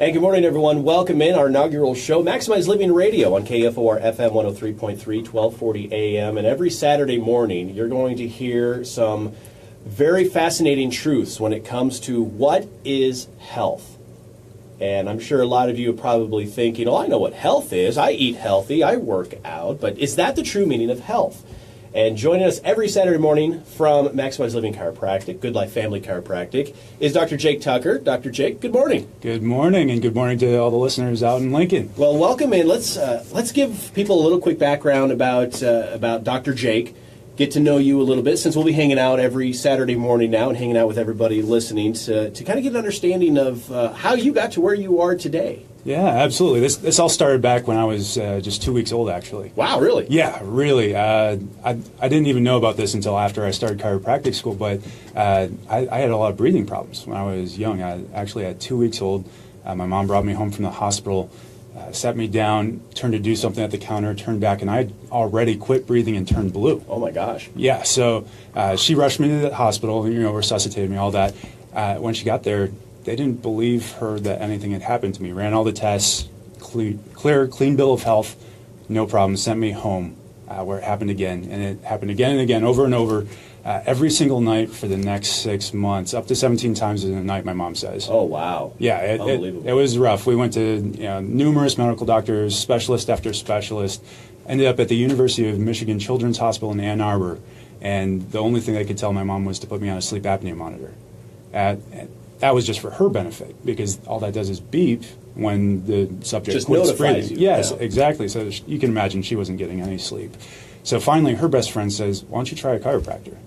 And good morning, everyone. Welcome in our inaugural show, Maximize Living Radio on KFOR FM 103.3, 1240 AM. And every Saturday morning, you're going to hear some very fascinating truths when it comes to what is health. And I'm sure a lot of you are probably thinking, oh, I know what health is. I eat healthy. I work out. But is that the true meaning of health? And joining us every Saturday morning from Maximize Living Chiropractic, Good Life Family Chiropractic, is Dr. Jake Tucker. Dr. Jake, good morning. Good morning, and good morning to all the listeners out in Lincoln. Well, welcome in. Let's give people a little quick background about Dr. Jake. Get to know you a little bit, since we'll be hanging out every Saturday morning now and hanging out with everybody listening to kind of get an understanding of how you got to where you are today. Yeah, absolutely. This all started back when I was just 2 weeks old, actually. Wow, really? Yeah, really. I didn't even know about this until after I started chiropractic school, but I had a lot of breathing problems when I was young. I actually at 2 weeks old, my mom brought me home from the hospital, sat me down, turned to do something at the counter, turned back, and I had already quit breathing and turned blue. Oh, my gosh. Yeah, so she rushed me to the hospital, resuscitated me, all that. When she got there, they didn't believe her that anything had happened to me. Ran all the tests, clean bill of health, no problem, sent me home, where it happened again. And it happened again and again, over and over, every single night for the next 6 months, up to 17 times in a night, my mom says. Oh, wow. Yeah, it was rough. We went to numerous medical doctors, specialist after specialist, ended up at the University of Michigan Children's Hospital in Ann Arbor, and the only thing they could tell my mom was to put me on a sleep apnea monitor. That was just for her benefit, because all that does is beep when the subject just quits notifies breathing. you. Yes, yeah. Exactly. So you can imagine she wasn't getting any sleep. So finally, her best friend says, "Why don't you try a chiropractor?"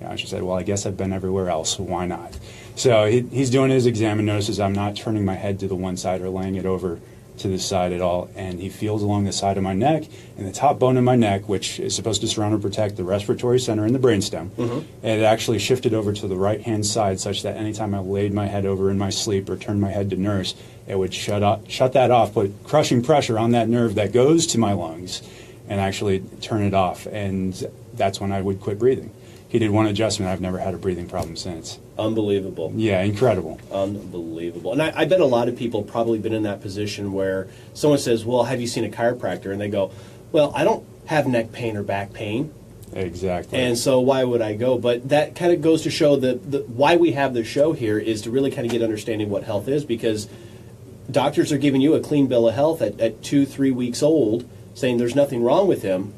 And she said, "Well, I guess I've been everywhere else. Why not?" So he's doing his exam and notices I'm not turning my head to the one side or laying it over to the side at all, and he feels along the side of my neck and the top bone in my neck, which is supposed to surround and protect the respiratory center and the brainstem. Mm-hmm. And it actually shifted over to the right-hand side, such that anytime I laid my head over in my sleep or turned my head to nurse, it would shut that off, put crushing pressure on that nerve that goes to my lungs, and actually turn it off. And that's when I would quit breathing. He did one adjustment. I've never had a breathing problem since. Unbelievable. Yeah, incredible. Unbelievable. And I bet a lot of people probably been in that position where someone says, well, have you seen a chiropractor? And they go, well, I don't have neck pain or back pain. Exactly. And so why would I go? But that kind of goes to show that why we have the show here is to really kind of get understanding what health is, because doctors are giving you a clean bill of health at 2-3 weeks old, saying there's nothing wrong with him,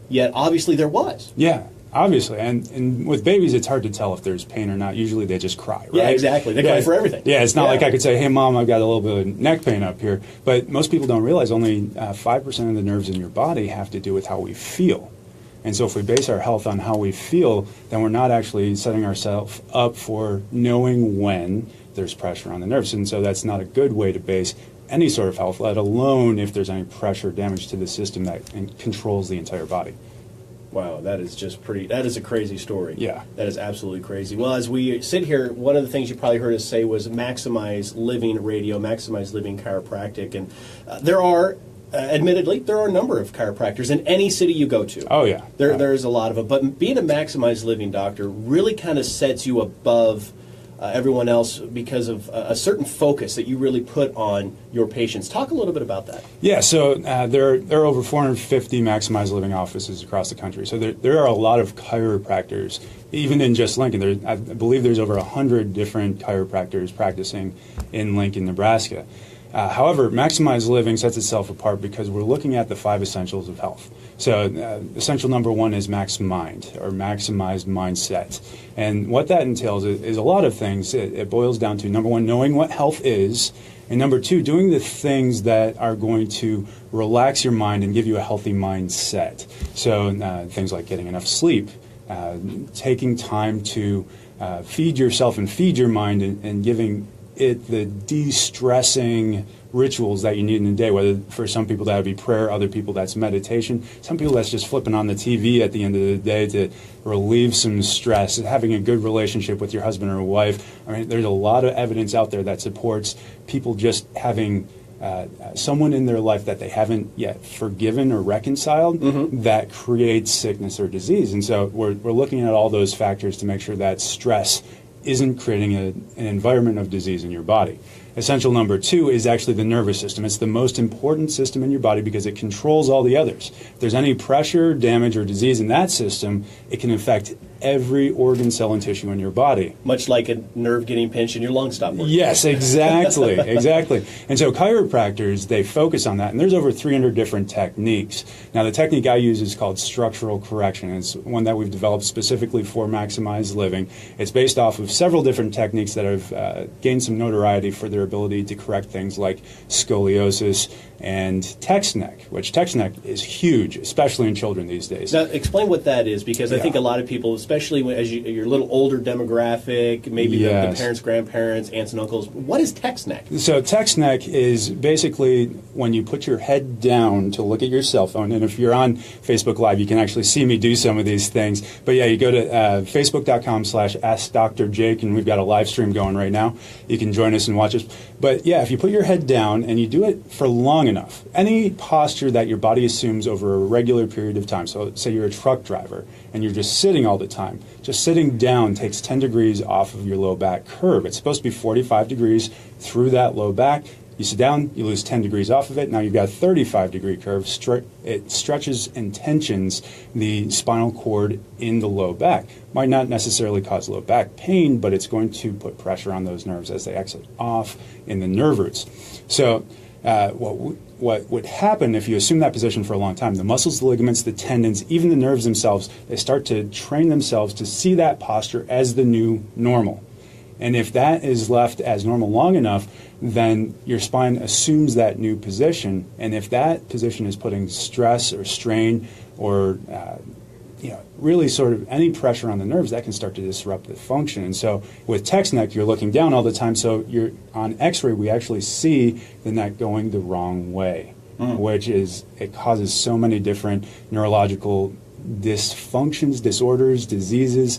yet obviously there was. Yeah. Obviously, and with babies, it's hard to tell if there's pain or not. Usually they just cry, right? Yeah, exactly. They cry for everything. Yeah, it's not like I could say, hey, Mom, I've got a little bit of neck pain up here. But most people don't realize only 5% of the nerves in your body have to do with how we feel. And so if we base our health on how we feel, then we're not actually setting ourselves up for knowing when there's pressure on the nerves. And so that's not a good way to base any sort of health, let alone if there's any pressure damage to the system that controls the entire body. Wow, that is that is a crazy story. Yeah. That is absolutely crazy. Well, as we sit here, one of the things you probably heard us say was Maximize Living Radio, Maximize Living Chiropractic. And there are, admittedly, there are a number of chiropractors in any city you go to. Oh, yeah. There's a lot of them. But being a Maximize Living doctor really kind of sets you above everyone else because of a certain focus that you really put on your patients. Talk a little bit about that. Yeah, so there are over 450 Maximize Living offices across the country. So there are a lot of chiropractors, even in just Lincoln. I believe there's over 100 different chiropractors practicing in Lincoln, Nebraska. However, Maximize Living sets itself apart because we're looking at the 5 essentials of health. So essential number 1 is max mind, or maximized mindset. And what that entails is a lot of things. It boils down to, number 1, knowing what health is, and number 2, doing the things that are going to relax your mind and give you a healthy mindset. So things like getting enough sleep, taking time to feed yourself and feed your mind, and giving it the de-stressing rituals that you need in a day, whether for some people that would be prayer, other people that's meditation, some people that's just flipping on the TV at the end of the day to relieve some stress, having a good relationship with your husband or wife. I mean, there's a lot of evidence out there that supports people just having someone in their life that they haven't yet forgiven or reconciled that creates sickness or disease. And so we're looking at all those factors to make sure that stress isn't creating an environment of disease in your body. Essential number 2 is actually the nervous system. It's the most important system in your body because it controls all the others. If there's any pressure, damage, or disease in that system, it can affect every organ, cell, and tissue in your body. Much like a nerve getting pinched and your lungs stop working. Yes, exactly, exactly. And so chiropractors, they focus on that, and there's over 300 different techniques. Now, the technique I use is called structural correction. It's one that we've developed specifically for maximized living. It's based off of several different techniques that have gained some notoriety for their ability to correct things like scoliosis and text neck, which text neck is huge, especially in children these days. Now, explain what that is, because I think a lot of people, especially as you're a little older demographic, maybe the parents, grandparents, aunts and uncles, what is text neck? So text neck is basically when you put your head down to look at your cell phone, and if you're on Facebook Live, you can actually see me do some of these things. But yeah, you go to facebook.com/AskDrJake, and we've got a live stream going right now. You can join us and watch us. But yeah, if you put your head down and you do it for long enough, any posture that your body assumes over a regular period of time, so say you're a truck driver and you're just sitting all the time, just sitting down takes 10 degrees off of your low back curve. It's supposed to be 45 degrees through that low back. You sit down, you lose 10 degrees off of it. Now you've got a 35-degree curve. It stretches and tensions the spinal cord in the low back. Might not necessarily cause low back pain, but it's going to put pressure on those nerves as they exit off in the nerve roots. So what would happen if you assume that position for a long time, the muscles, the ligaments, the tendons, even the nerves themselves, they start to train themselves to see that posture as the new normal. And if that is left as normal long enough, then your spine assumes that new position. And if that position is putting stress or strain or really sort of any pressure on the nerves, that can start to disrupt the function. And so with text neck, you're looking down all the time. So you're on X-ray, we actually see the neck going the wrong way, which is, it causes so many different neurological dysfunctions, disorders, diseases.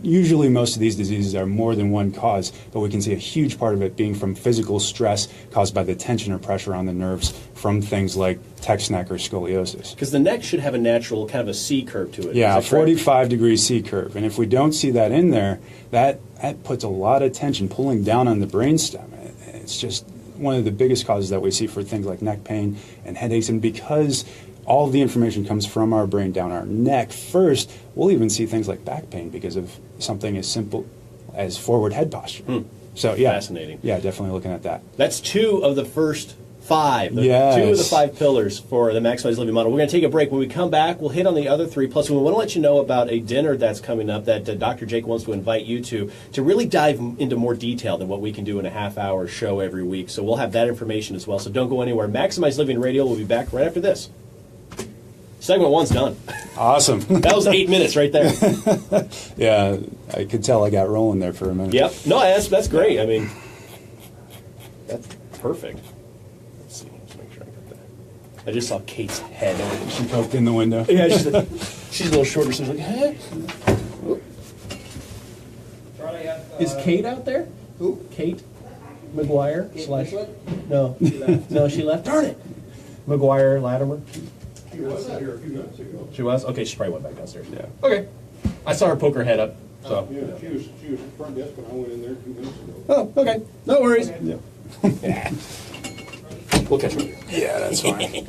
Usually most of these diseases are more than one cause, but we can see a huge part of it being from physical stress caused by the tension or pressure on the nerves from things like text neck or scoliosis. Because the neck should have a natural kind of a C curve to it. Yeah, a 45-degree C curve. And if we don't see that in there, that puts a lot of tension pulling down on the brainstem. It's just one of the biggest causes that we see for things like neck pain and headaches. And because all of the information comes from our brain down our neck first, we'll even see things like back pain because of something as simple as forward head posture. So yeah, fascinating. Yeah, definitely looking at that. That's 2 of the first 5. Yes. 2 of the 5 pillars for the Maximized Living Model. We're going to take a break. When we come back, we'll hit on the other 3. Plus, we want to let you know about a dinner that's coming up that Dr. Jake wants to invite you to really dive into more detail than what we can do in a half-hour show every week. So we'll have that information as well. So don't go anywhere. Maximized Living Radio will be back right after this. Segment 1's done. Awesome. That was 8 minutes right there. Yeah, I could tell I got rolling there for a minute. Yep. No, that's great. I mean, that's perfect. Let's see. Let's make sure I got that. I just saw Kate's head. She poked in the window. Yeah, she's a little shorter, so she's like, huh? Is Kate out there? Who? Kate McGuire slash... Bishop? No. No, she left. Darn it. McGuire Latimer. She was out here a few minutes ago. She was? Okay, she probably went back downstairs. Yeah. Okay. I saw her poke her head up. So. Yeah, she was at the front desk when I went in there 2 minutes ago. Oh, okay. No worries. Okay. Yeah. We'll catch her. Yeah, that's fine.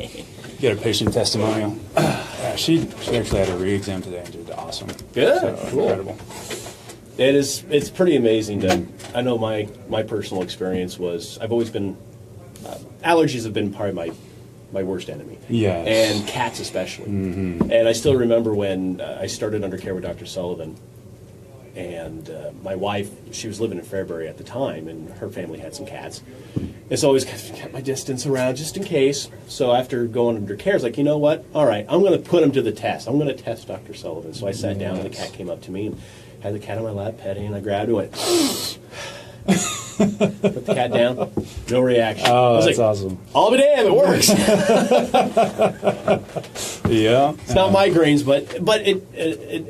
Get a patient testimonial. Yeah, she actually had a re-exam today and did awesome. Good. So, Cool. Incredible. It's pretty amazing to, I know my personal experience was, I've always been, allergies have been probably my worst enemy. Yes. And cats especially. And I still remember when I started under care with Dr. Sullivan, and my wife, she was living in Fairbury at the time, and her family had some cats. And so I always kept my distance around just in case. So after going under care, I was like, you know what? All right, I'm going to put him to the test. I'm going to test Dr. Sullivan. So I sat down, and the cat came up to me and had the cat on my lap, petting, and I grabbed it and went, put the cat down, no reaction. Oh, I was that's like, awesome. I'll be damned, it works. Yeah. It's not migraines, but it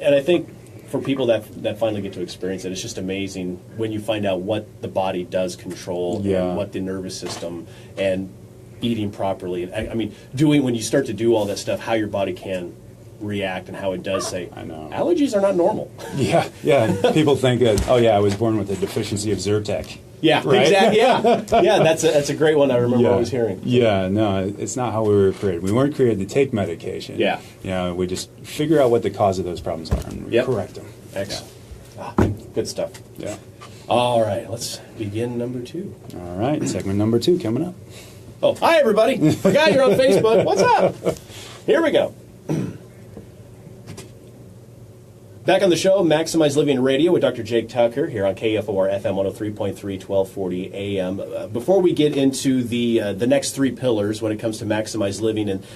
and I think for people that finally get to experience it, it's just amazing when you find out what the body does control, Yeah. and what the nervous system and eating properly. I mean, when you start to do all that stuff, how your body can react and how it does say, I know. allergies are not normal. Yeah. People think that, oh yeah, I was born with a deficiency of Zyrtec. Yeah, Right? exactly. Yeah, that's a great one. I remember always hearing. Yeah, no, it's not how we were created. We weren't created to take medication. Yeah. We just figure out what the cause of those problems are and we correct them. Excellent. Good stuff. Yeah. All right, let's begin number 2. All right, segment number 2 coming up. Oh, hi everybody. Forgot you're on Facebook. What's up? Here we go. Back on the show, Maximize Living Radio with Dr. Jake Tucker here on KFOR FM 103.3, 1240 AM. Before we get into the next 3 pillars when it comes to Maximize Living and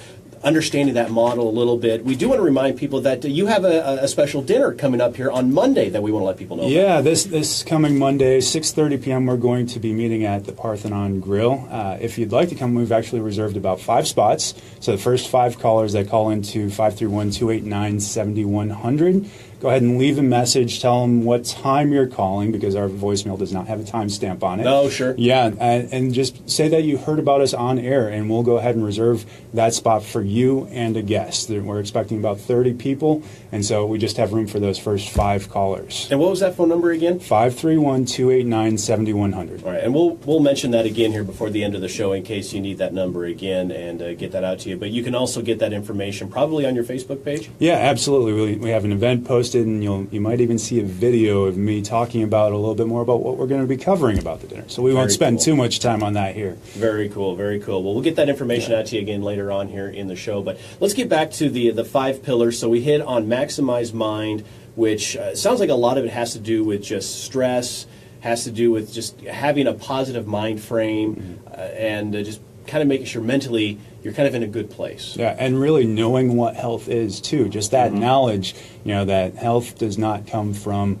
understanding that model a little bit, we do want to remind people that you have a special dinner coming up here on Monday that we want to let people know about. This coming Monday, 6:30 p.m., we're going to be meeting at the Parthenon Grill. If you'd like to come, we've actually reserved about 5 spots. So the first 5 callers that call into 531-289-7100, go ahead and leave a message. Tell them what time you're calling because our voicemail does not have a timestamp on it. Oh, sure. Yeah, and just say that you heard about us on air, and we'll go ahead and reserve that spot for you and a guest. We're expecting about 30 people, and so we just have room for those first 5 callers. And what was that phone number again? 531-289-7100. All right, and we'll mention that again here before the end of the show in case you need that number again and get that out to you. But you can also get that information probably on your Facebook page? Yeah, absolutely. We have an event posted, and you might even see a video of me talking about a little bit more about what we're going to be covering about the dinner. So we won't spend too much time on that here. Very cool, very cool. Well, we'll get that information out to you again later on here in the show. But let's get back to the 5 pillars. So we hit on Maximize Mind, which sounds like a lot of it has to do with just stress, has to do with just having a positive mind frame, and just kind of making sure mentally you're kind of in a good place. Yeah, and really knowing what health is too. Just that knowledge, that health does not come from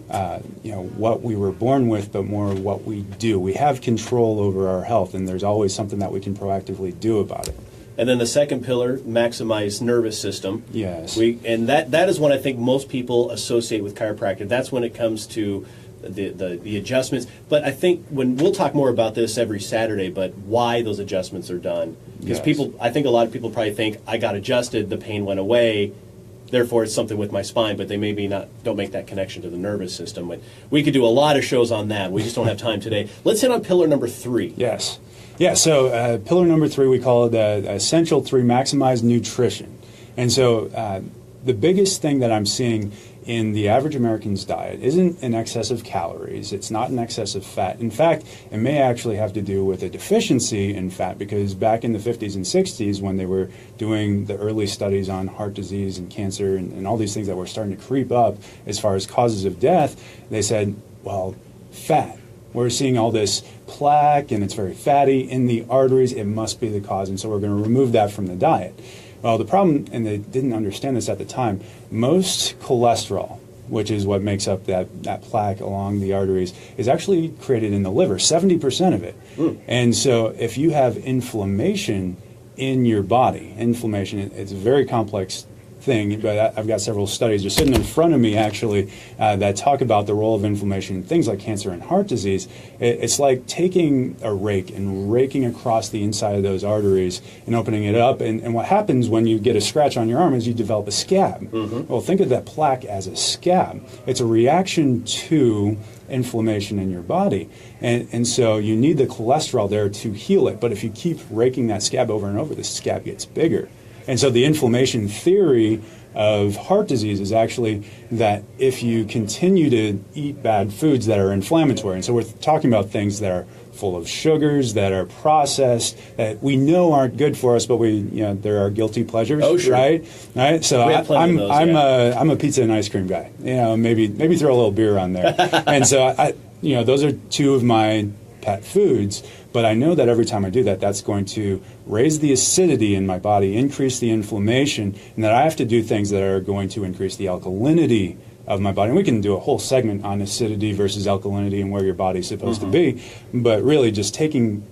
what we were born with, but more what we do. We have control over our health, and there's always something that we can proactively do about it. And then the second pillar, maximize nervous system. Yes. And that is one I think most people associate with chiropractic. That's when it comes to the adjustments. But I think we'll talk more about this every Saturday, but why those adjustments are done. Because I think a lot of people probably think, I got adjusted, the pain went away, therefore it's something with my spine, but they maybe don't make that connection to the nervous system. But we could do a lot of shows on that. We just don't have time today. Let's hit on pillar number 3. Yes. Yeah, so pillar number 3, we call it Essential 3, Maximize Nutrition. And so the biggest thing that I'm seeing in the average American's diet isn't an excess of calories. It's not an excess of fat. In fact, it may actually have to do with a deficiency in fat, because back in the 50s and 60s, when they were doing the early studies on heart disease and cancer and all these things that were starting to creep up as far as causes of death, they said, well, fat. We're seeing all this plaque, and it's very fatty in the arteries. It must be the cause, and so we're going to remove that from the diet. Well, the problem, and they didn't understand this at the time, most cholesterol, which is what makes up that plaque along the arteries, is actually created in the liver, 70% of it. And so if you have inflammation in your body, it's a very complex thing, but I've got several studies just sitting in front of me actually that talk about the role of inflammation in things like cancer and heart disease. It's like taking a rake and raking across the inside of those arteries and opening it up, and what happens when you get a scratch on your arm is you develop a scab. Well, think of that plaque as a scab. It's a reaction to inflammation in your body, and so you need the cholesterol there to heal it, but if you keep raking that scab over and over, the scab gets bigger. And so the inflammation theory of heart disease is actually that if you continue to eat bad foods that are inflammatory, and so we're talking about things that are full of sugars, that are processed, that we know aren't good for us, but there are guilty pleasures, right? So I'm a pizza and ice cream guy. Maybe throw a little beer on there. And so those are 2 of my pet foods. But I know that every time I do that, that's going to raise the acidity in my body, increase the inflammation, and that I have to do things that are going to increase the alkalinity of my body. And we can do a whole segment on acidity versus alkalinity and where your body's supposed to be. But really just taking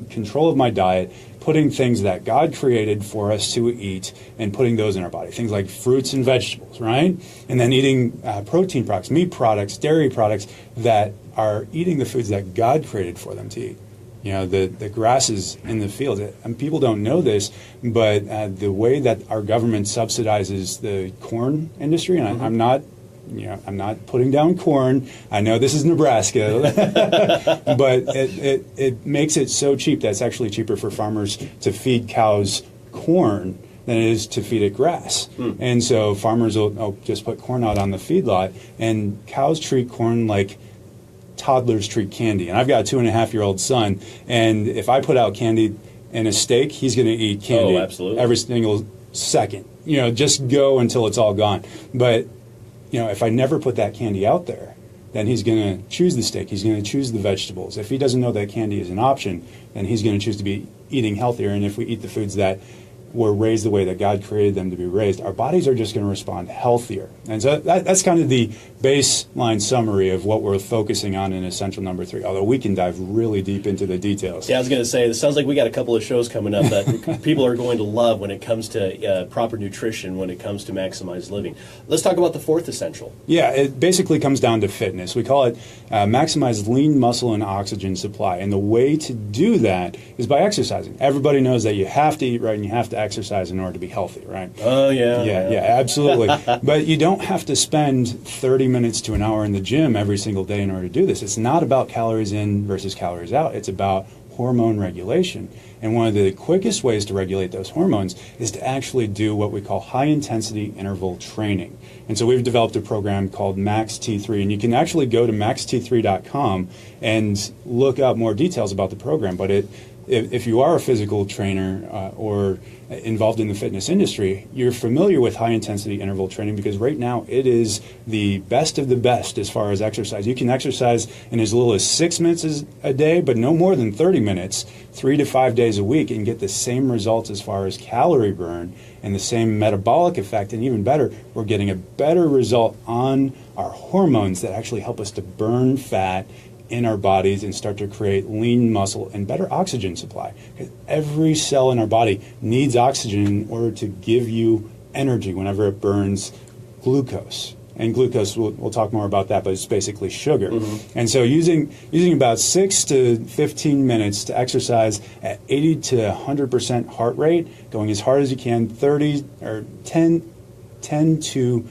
control of my diet, putting things that God created for us to eat and putting those in our body. Things like fruits and vegetables, right? And then eating protein products, meat products, dairy products that are eating the foods that God created for them to eat. The grasses in the field. And people don't know this, but the way that our government subsidizes the corn industry, and I'm not putting down corn. I know this is Nebraska, but it makes it so cheap that it's actually cheaper for farmers to feed cows corn than it is to feed it grass. And so farmers will just put corn out on the feedlot, and cows treat corn like toddlers treat candy. And I've got a 2.5-year-old son, and if I put out candy in a steak, he's going to eat candy every single second. Just go until it's all gone. But if I never put that candy out there, then he's going to choose the steak. He's going to choose the vegetables. If he doesn't know that candy is an option, then he's going to choose to be eating healthier. And if we eat the foods that were raised the way that God created them to be raised, our bodies are just going to respond healthier. And so that's kind of the baseline summary of what we're focusing on in Essential Number 3, although we can dive really deep into the details. Yeah, I was going to say, it sounds like we got a couple of shows coming up that people are going to love when it comes to proper nutrition, when it comes to maximized living. Let's talk about the fourth essential. Yeah, it basically comes down to fitness. We call it maximize lean muscle and oxygen supply. And the way to do that is by exercising. Everybody knows that you have to eat right and you have to exercise in order to be healthy, right? Oh, yeah. Yeah, absolutely. But you don't have to spend 30 minutes to an hour in the gym every single day in order to do this. It's not about calories in versus calories out. It's about hormone regulation. And one of the quickest ways to regulate those hormones is to actually do what we call high-intensity interval training. And so we've developed a program called Max T3, and you can actually go to maxt3.com and look up more details about the program. But if you are a physical trainer or involved in the fitness industry, you're familiar with high-intensity interval training because right now it is the best of the best as far as exercise. You can exercise in as little as 6 minutes a day, but no more than 30 minutes, 3 to 5 days a week, and get the same results as far as calorie burn and the same metabolic effect. And even better, we're getting a better result on our hormones that actually help us to burn fat in our bodies and start to create lean muscle and better oxygen supply. Every cell in our body needs oxygen in order to give you energy whenever it burns glucose. And glucose, we'll talk more about that, but it's basically sugar. Mm-hmm. And so using about 6 to 15 minutes to exercise at 80 to 100% heart rate, going as hard as you can, 10 to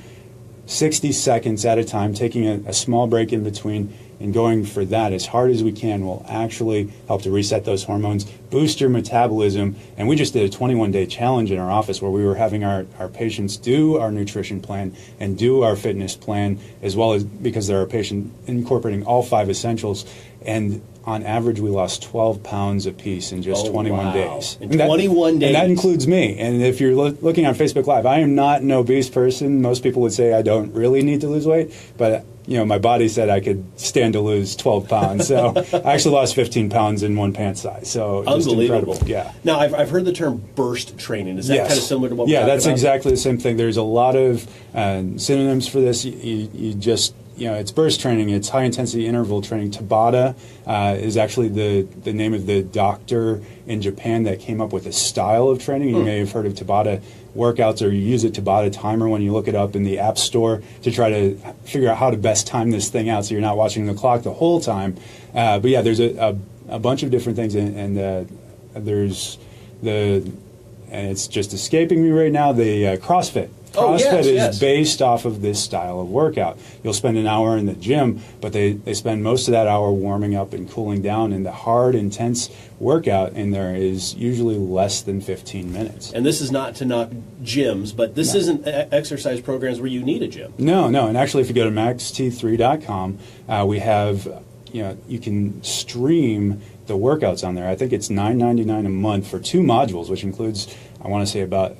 60 seconds at a time, taking a small break in between, and going for that as hard as we can will actually help to reset those hormones, boost your metabolism. And we just did a 21-day challenge in our office where we were having our patients do our nutrition plan and do our fitness plan, as well as, because they're a patient, incorporating all 5 essentials. And on average, we lost 12 pounds apiece in just 21 days. In 21 days. And that includes me. And if you're looking on Facebook Live, I am not an obese person. Most people would say I don't really need to lose weight, but my body said I could stand to lose 12 pounds. So I actually lost 15 pounds in one pant size. So just unbelievable. Incredible. Yeah. Now, I've heard the term burst training. Is that kind of similar to what we're talking about? Yeah, that's exactly the same thing. There's a lot of synonyms for this. You just... it's burst training, it's high-intensity interval training. Tabata is actually the name of the doctor in Japan that came up with a style of training. You may have heard of Tabata workouts, or you use a Tabata timer when you look it up in the App Store to try to figure out how to best time this thing out so you're not watching the clock the whole time. But yeah, there's a bunch of different things, and there's and it's just escaping me right now, the CrossFit. CrossFit is based off of this style of workout. You'll spend an hour in the gym, but they spend most of that hour warming up and cooling down, and the hard, intense workout in there is usually less than 15 minutes. And this is not to knock gyms, but this isn't exercise programs where you need a gym. No, and actually if you go to maxt3.com, we have, you can stream the workouts on there. I think it's $9.99 a month for 2 modules, which includes, I want to say, about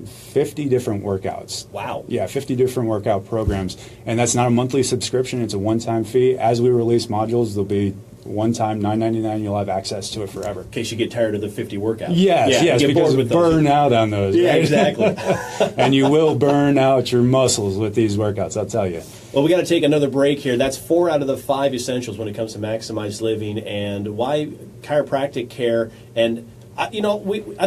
50 different workouts. Wow. Yeah, 50 different workout programs. And that's not a monthly subscription. It's a one-time fee. As we release modules, there'll be one-time $9.99. You'll have access to it forever. In case you get tired of the 50 workouts. Yes, because you burn out on those. Yeah, right? exactly. And you will burn out your muscles with these workouts, I'll tell you. Well, we got to take another break here. That's 4 out of the 5 essentials when it comes to maximized living and why chiropractic care and I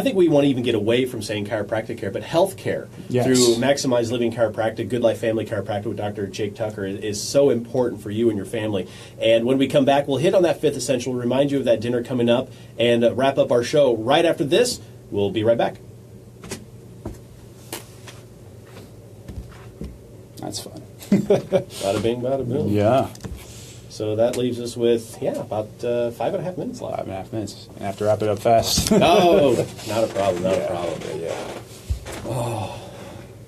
think we want to even get away from saying chiropractic care, but health care Yes. through Maximize Living Chiropractic, Good Life Family Chiropractic with Dr. Jake Tucker is so important for you and your family. And when we come back, we'll hit on that fifth essential, remind you of that dinner coming up, and wrap up our show right after this. We'll be right back. That's fun. Bada bing, bada boom. Yeah. So that leaves us with, about 5.5 minutes left. 5.5 minutes. I have to wrap it up fast. Oh, not a problem, not a problem. Yeah.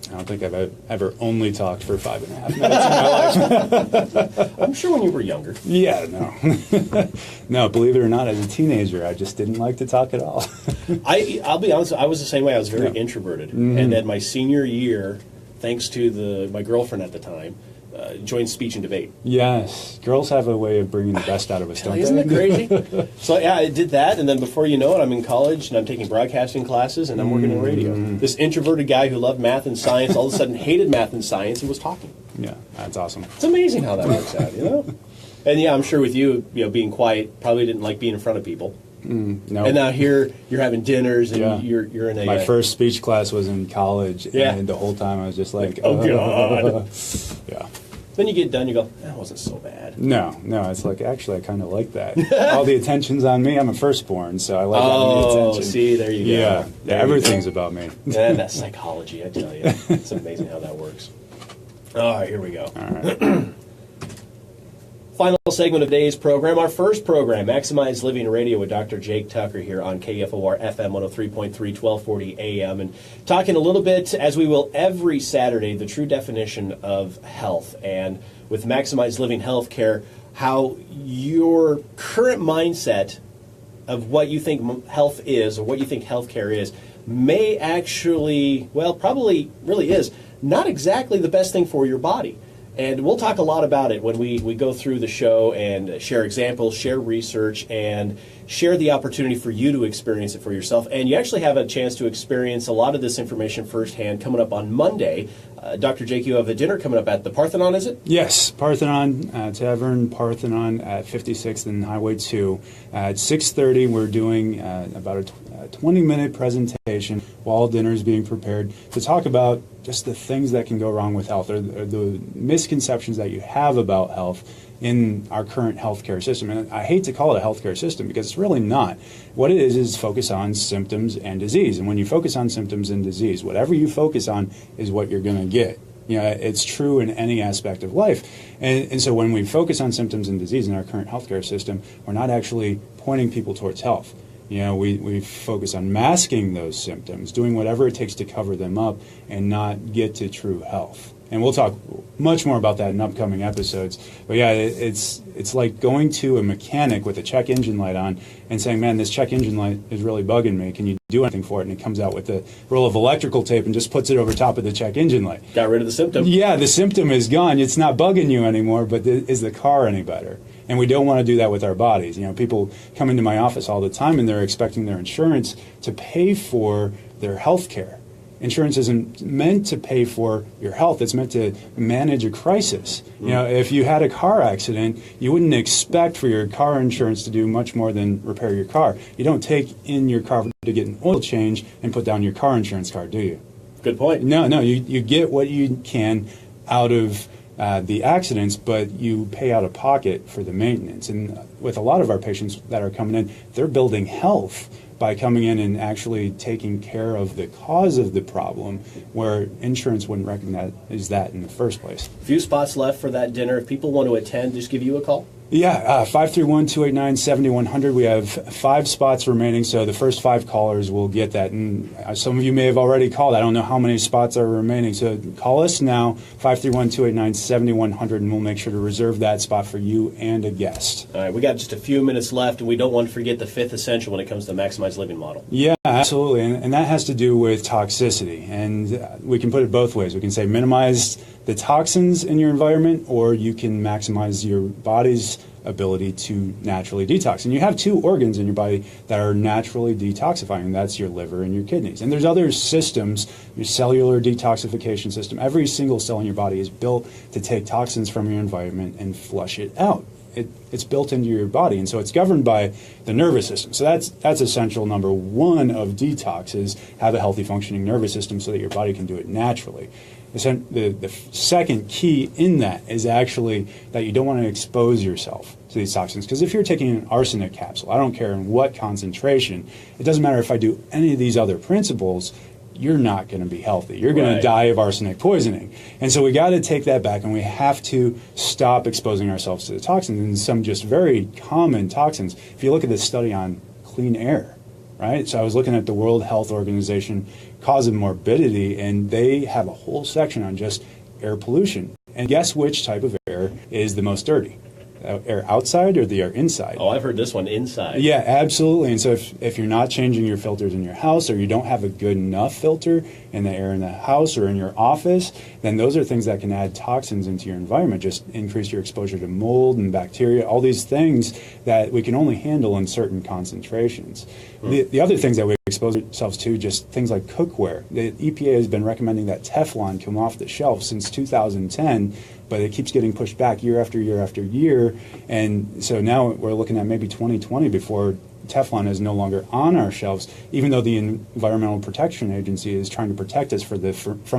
I don't think I've ever only talked for 5.5 minutes in my life. I'm sure when you were younger. Yeah, no. No, believe it or not, as a teenager, I just didn't like to talk at all. I'll be honest, I was the same way. I was very Yeah. introverted. And then my senior year, thanks to my girlfriend at the time, joined speech and debate. Yes. Girls have a way of bringing the best out of us, don't they? Isn't it crazy? So yeah, I did that, and then before you know it, I'm in college, and I'm taking broadcasting classes, and I'm working in radio. This introverted guy who loved math and science all of a sudden hated math and science and was talking. Yeah, that's awesome. It's amazing how that works out, And yeah, I'm sure with you, being quiet, probably didn't like being in front of people. No. And now here you're having dinners, and Yeah. you're in a... My first speech class was in college, Yeah. and the whole time I was just like, oh, God. Yeah. Then you get done, you go, that wasn't so bad. No, it's like, actually, I kind of like that. All the attention's on me. I'm a firstborn, so I like having the attention. See, there you go. Yeah, There you everything's about me. go. And that's psychology, I tell you. It's amazing how that works. All right, here we go. All right. Final segment of today's program, our first program, Maximize Living Radio with Dr. Jake Tucker here on KFOR FM 103.3, 1240 AM, and talking a little bit, as we will every Saturday, the true definition of health. And with Maximize Living Healthcare, how your current mindset of what you think health is or what you think healthcare is may actually, probably really is, not exactly the best thing for your body. And we'll talk a lot about it when we go through the show and share examples, share research, and share the opportunity for you to experience it for yourself. And you actually have a chance to experience a lot of this information firsthand coming up on Monday. Dr. Jake, you have a dinner coming up at the Parthenon, is it? Yes, Parthenon Tavern, Parthenon at 56th and Highway 2. At 6:30, we're doing about a 20-minute presentation while dinner is being prepared to talk about just the things that can go wrong with health, or the misconceptions that you have about health in our current healthcare system. And I hate to call it a healthcare system because it's really not. What it is focus on symptoms and disease. And when you focus on symptoms and disease, whatever you focus on is what you're going to get. It's true in any aspect of life. And so when we focus on symptoms and disease in our current healthcare system, we're not actually pointing people towards health. We focus on masking those symptoms, doing whatever it takes to cover them up and not get to true health. And we'll talk much more about that in upcoming episodes. But yeah, it's like going to a mechanic with a check engine light on and saying, man, this check engine light is really bugging me. Can you do anything for it? And it comes out with a roll of electrical tape and just puts it over top of the check engine light. Got rid of the symptom. Yeah, the symptom is gone. It's not bugging you anymore, but is the car any better? And we don't want to do that with our bodies. People come into my office all the time and they're expecting their insurance to pay for their health care. Insurance isn't meant to pay for your health. It's meant to manage a crisis. If you had a car accident, you wouldn't expect for your car insurance to do much more than repair your car. You don't take in your car to get an oil change and put down your car insurance card, do you? Good point. No, you get what you can out of the accidents, but you pay out of pocket for the maintenance. And with a lot of our patients that are coming in, they're building health by coming in and actually taking care of the cause of the problem, where insurance wouldn't recognize that in the first place. A few spots left for that dinner. If people want to attend, just give you a call. Yeah, 531-289-7100. We have 5 spots remaining, so the first 5 callers will get that. And some of you may have already called. I don't know how many spots are remaining. So call us now, 531-289-7100, and we'll make sure to reserve that spot for you and a guest. All right, we got just a few minutes left, and we don't want to forget the fifth essential when it comes to the Maximize Living model. Yeah, absolutely. And that has to do with toxicity. And we can put it both ways. We can say minimize the toxins in your environment, or you can maximize your body's ability to naturally detox. And you have 2 organs in your body that are naturally detoxifying, and that's your liver and your kidneys. And there's other systems, your cellular detoxification system. Every single cell in your body is built to take toxins from your environment and flush it out. it's built into your body, and so it's governed by the nervous system. So that's essential number one of detox is have a healthy functioning nervous system so that your body can do it naturally. The second key in that is actually that you don't want to expose yourself to these toxins, because if you're taking an arsenic capsule, I don't care in what concentration, it doesn't matter if I do any of these other principles, you're not going to be healthy. You're going to die of arsenic poisoning. And so we got to take that back, and we have to stop exposing ourselves to the toxins. And some just very common toxins, if you look at this study on clean air, right? So I was looking at the World Health Organization cause of morbidity, and they have a whole section on just air pollution. And guess which type of air is the most dirty? Air outside or the air inside? Oh, I've heard this one, inside. Yeah, absolutely. And so if you're not changing your filters in your house, or you don't have a good enough filter in the air in the house or in your office, then those are things that can add toxins into your environment, just increase your exposure to mold and bacteria, all these things that we can only handle in certain concentrations. The other things that we expose ourselves to, just things like cookware. The EPA has been recommending that Teflon come off the shelf since 2010, but it keeps getting pushed back year after year after year. And so now we're looking at maybe 2020 before Teflon is no longer on our shelves, even though the Environmental Protection Agency is trying to protect us from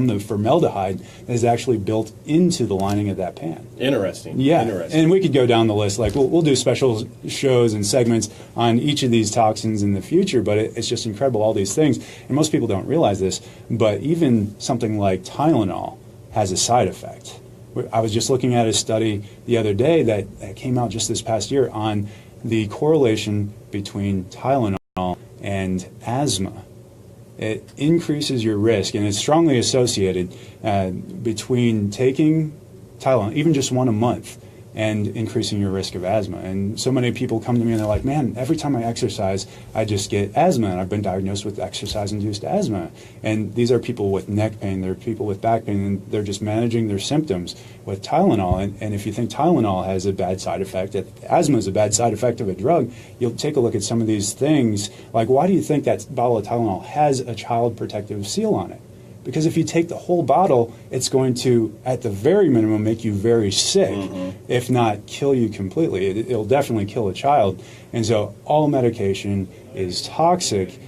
the formaldehyde that is actually built into the lining of that pan. Interesting. Yeah, Interesting. and we could go down the list. Like we'll do special shows and segments on each of these toxins in the future, but it's just incredible, all these things. And most people don't realize this, but even something like Tylenol has a side effect. I was just looking at a study the other day that came out just this past year on the correlation between Tylenol and asthma. It increases your risk, and it's strongly associated between taking Tylenol, even just one a month, and increasing your risk of asthma. And so many people come to me and they're like, man, every time I exercise, I just get asthma, and I've been diagnosed with exercise-induced asthma. And these are people with neck pain, they're people with back pain, and they're just managing their symptoms with Tylenol. And if you think Tylenol has a bad side effect, that asthma is a bad side effect of a drug, you'll take a look at some of these things, like why do you think that bottle of Tylenol has a child protective seal on it? Because if you take the whole bottle, it's going to, at the very minimum, make you very sick, if not kill you completely. It'll definitely kill a child. And so all medication is toxic.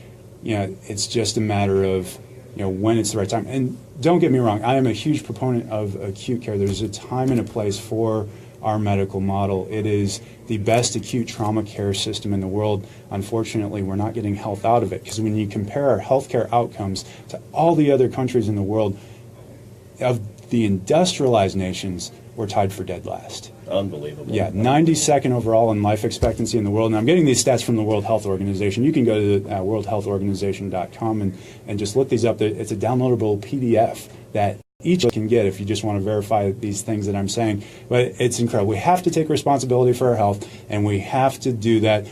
It's just a matter of when it's the right time. And don't get me wrong, I am a huge proponent of acute care. There's a time and a place for our medical model. It is the best acute trauma care system in the world. Unfortunately, we're not getting health out of it, because when you compare our healthcare outcomes to all the other countries in the world, of the industrialized nations, we're tied for dead last. Unbelievable. Yeah, 92nd overall in life expectancy in the world. And I'm getting these stats from the World Health Organization. You can go to worldhealthorganization.com and just look these up. It's a downloadable PDF that each can get if you just want to verify these things that I'm saying. But it's incredible. We have to take responsibility for our health, and we have to do that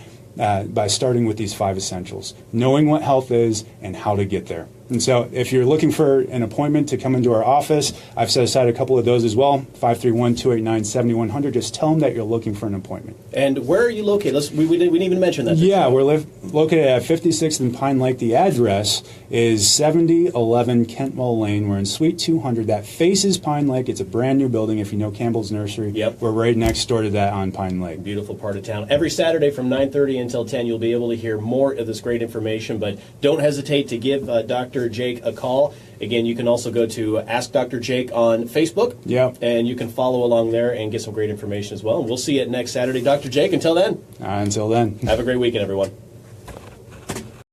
by starting with these 5 essentials, knowing what health is and how to get there. And so if you're looking for an appointment to come into our office, I've set aside a couple of those as well, 531-289-7100. Just tell them that you're looking for an appointment. And where are you located? We didn't even mention that. Yeah, we're located at 56th and Pine Lake. The address is 7011 Kentwell Lane. We're in Suite 200. That faces Pine Lake. It's a brand new building. If you know Campbell's Nursery, Yep. We're right next door to that on Pine Lake. Beautiful part of town. Every Saturday from 9:30 until 10, you'll be able to hear more of this great information, but don't hesitate to give Dr. Jake a call. Again, you can also go to Ask Dr. Jake on Facebook, and you can follow along there and get some great information as well. And we'll see you next Saturday. Dr. Jake, until then. Until then. Have a great weekend, everyone.